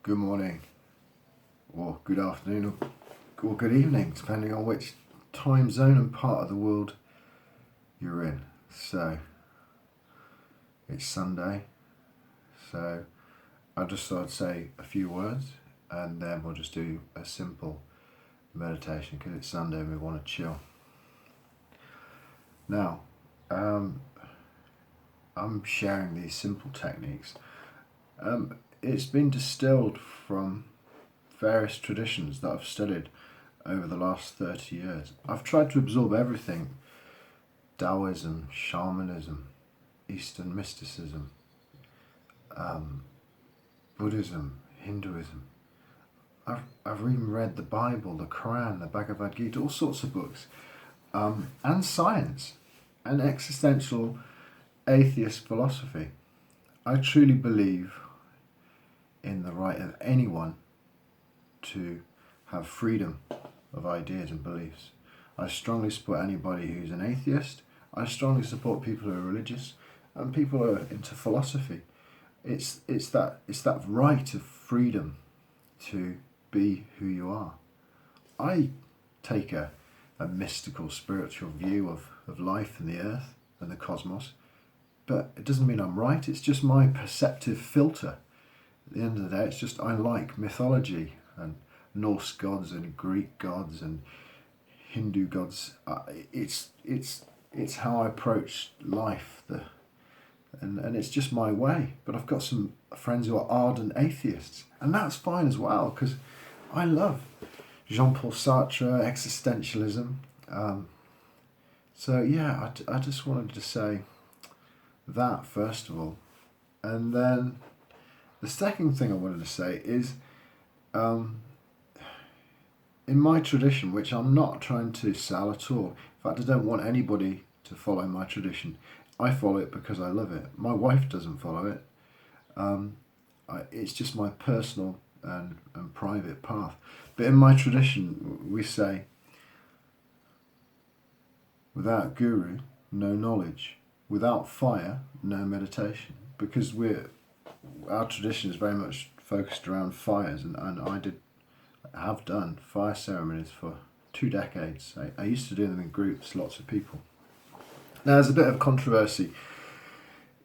good morning, or good afternoon, or good evening, depending on which time zone and part of the world you're in. So, it's Sunday, so I just thought I'd say a few words and then we'll just do a simple meditation because it's Sunday and we want to chill. Now, I'm sharing these simple techniques. It's been distilled from various traditions that I've studied over the last 30 years. I've tried to absorb everything: Taoism, shamanism, Eastern mysticism, Buddhism, Hinduism. I've even read the Bible, the Quran, the Bhagavad Gita, all sorts of books, and science, and existential atheist philosophy. I truly believe in the right of anyone to have freedom of ideas and beliefs. I strongly support anybody who's an atheist. I strongly support people who are religious and people who are into philosophy. It's that right of freedom to be who you are. I take a mystical, spiritual view of life and the earth and the cosmos, but it doesn't mean I'm right. It's just my perceptive filter. At the end of the day, it's just I like mythology and Norse gods and Greek gods and Hindu gods. It's how I approach life, and it's just my way. But I've got some friends who are ardent atheists, and that's fine as well because I love Jean-Paul Sartre, existentialism. So yeah, I just wanted to say that first of all, and then the second thing I wanted to say is, in my tradition, which I'm not trying to sell at all. In fact, I don't want anybody to follow my tradition. I follow it because I love it. My wife doesn't follow it. It's just my personal and private path. But in my tradition, we say, without guru, no knowledge. Without fire, no meditation. Because our tradition is very much focused around fires, and I have done fire ceremonies for 2 decades. I used to do them in groups, lots of people. Now there's a bit of controversy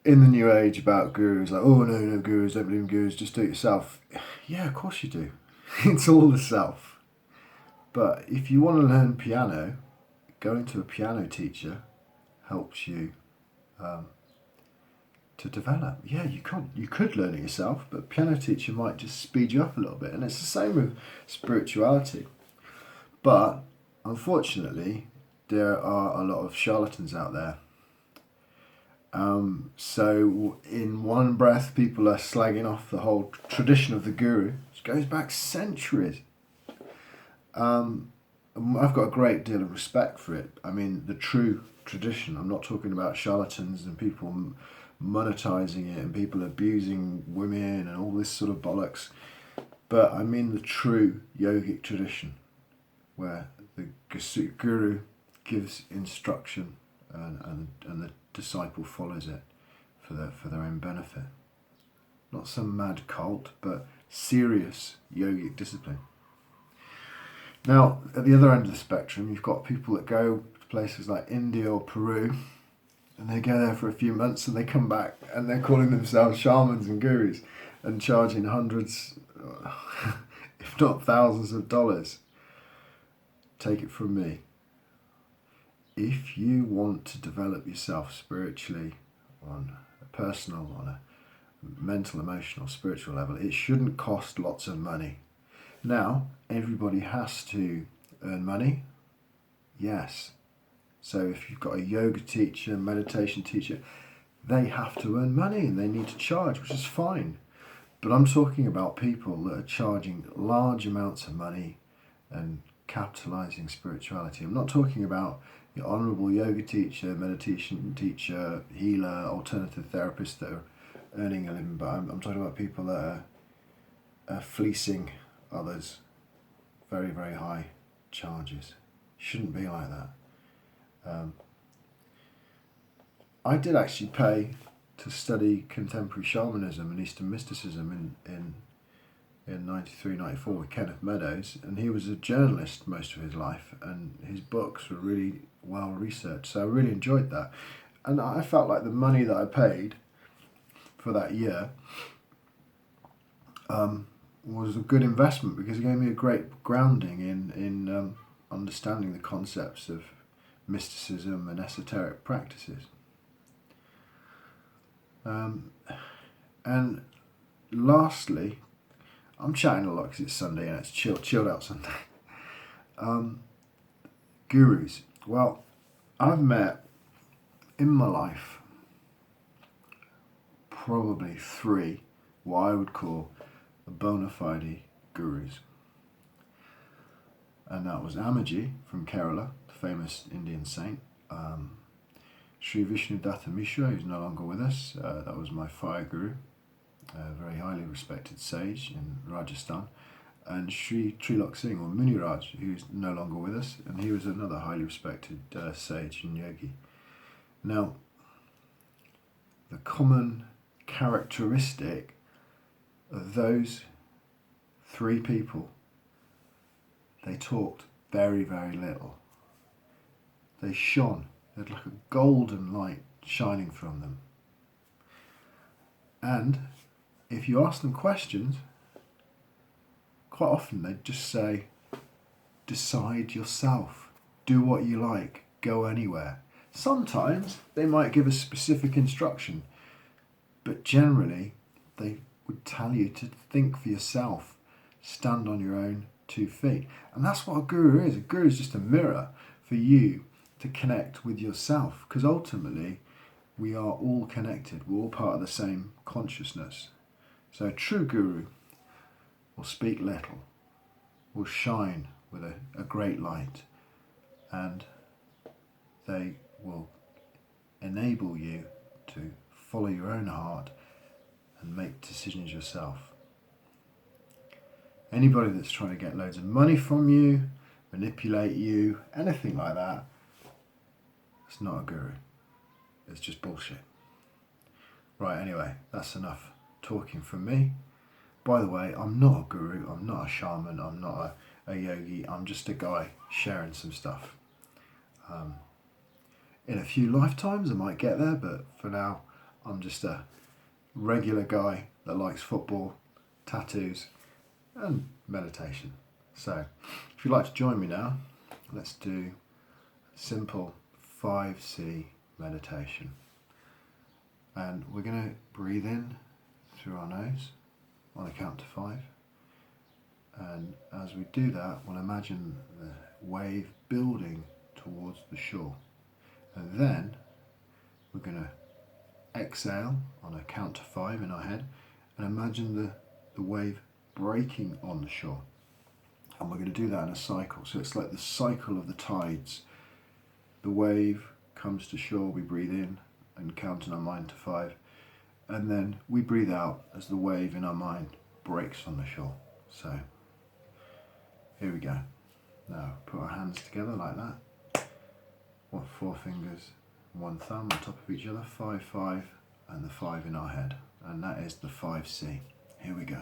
in the new age about gurus, like, oh no gurus, don't believe in gurus, just do it yourself. Yeah, of course you do. It's all the self. But if you want to learn piano, going to a piano teacher helps you to develop. Yeah, you could learn it yourself, but a piano teacher might just speed you up a little bit. And it's the same with spirituality. But unfortunately, there are a lot of charlatans out there. So in one breath, people are slagging off the whole tradition of the guru, which goes back centuries. I've got a great deal of respect for it. I mean, the true tradition. I'm not talking about charlatans and people monetizing it and people abusing women and all this sort of bollocks. But I mean the true yogic tradition, where the guru gives instruction and the disciple follows it for their own benefit. Not some mad cult, but serious yogic discipline. Now, at the other end of the spectrum, you've got people that go to places like India or Peru, and they go there for a few months and they come back and they're calling themselves shamans and gurus and charging hundreds, if not thousands of dollars. Take it from me. If you want to develop yourself spiritually on a personal, on a mental, emotional, spiritual level, it shouldn't cost lots of money. Now, everybody has to earn money. Yes. So if you've got a yoga teacher, meditation teacher, they have to earn money and they need to charge, which is fine. But I'm talking about people that are charging large amounts of money and capitalizing spirituality. I'm not talking about your honorable yoga teacher, meditation teacher, healer, alternative therapists that are earning a living, but I'm talking about people that are fleecing others very, very high charges. Shouldn't be like that. I did actually pay to study contemporary shamanism and Eastern mysticism in in 93, 94 with Kenneth Meadows, and he was a journalist most of his life, and his books were really well researched, so I really enjoyed that. And I felt like the money that I paid for that year was a good investment, because it gave me a great grounding in understanding the concepts of mysticism and esoteric practices. And lastly, I'm chatting a lot because it's Sunday and it's chilled out Sunday. Gurus. Well, I've met in my life probably 3 what I would call bona fide gurus. And that was Amaji from Kerala, the famous Indian saint. Sri Vishnudatta Mishra, who's no longer with us, that was my fire guru, a very highly respected sage in Rajasthan. And Sri Trilok Singh, or Muniraj, who's no longer with us, and he was another highly respected sage and yogi. Now, the common characteristic of those 3 people, they talked very, very little. They shone. They had like a golden light shining from them. And if you ask them questions, quite often they'd just say, decide yourself, do what you like, go anywhere. Sometimes they might give a specific instruction, but generally they would tell you to think for yourself, stand on your own 2 feet. And that's what a guru is. A guru is just a mirror for you to connect with yourself, because ultimately we are all connected. We're all part of the same consciousness. So a true guru will speak little, will shine with a great light, and they will enable you to follow your own heart and make decisions yourself. Anybody that's trying to get loads of money from you, manipulate you, anything like that, it's not a guru. It's just bullshit. Right, anyway, that's enough talking from me. By the way, I'm not a guru, I'm not a shaman, I'm not a yogi, I'm just a guy sharing some stuff. In a few lifetimes I might get there, but for now I'm just a regular guy that likes football, tattoos and meditation. So if you'd like to join me now, let's do a simple 5C meditation. And we're going to breathe in through our nose on a count to 5. And as we do that, we'll imagine the wave building towards the shore. And then we're going to exhale on a count to 5 in our head and imagine the wave breaking on the shore. And we're going to do that in a cycle. So it's like the cycle of the tides. The wave comes to shore, we breathe in and count in our mind to 5. And then we breathe out as the wave in our mind breaks on the shore. So here we go. Now put our hands together like that. 4 fingers, 1 thumb on top of each other, 5, 5, and the 5 in our head. And that is the 5C. Here we go.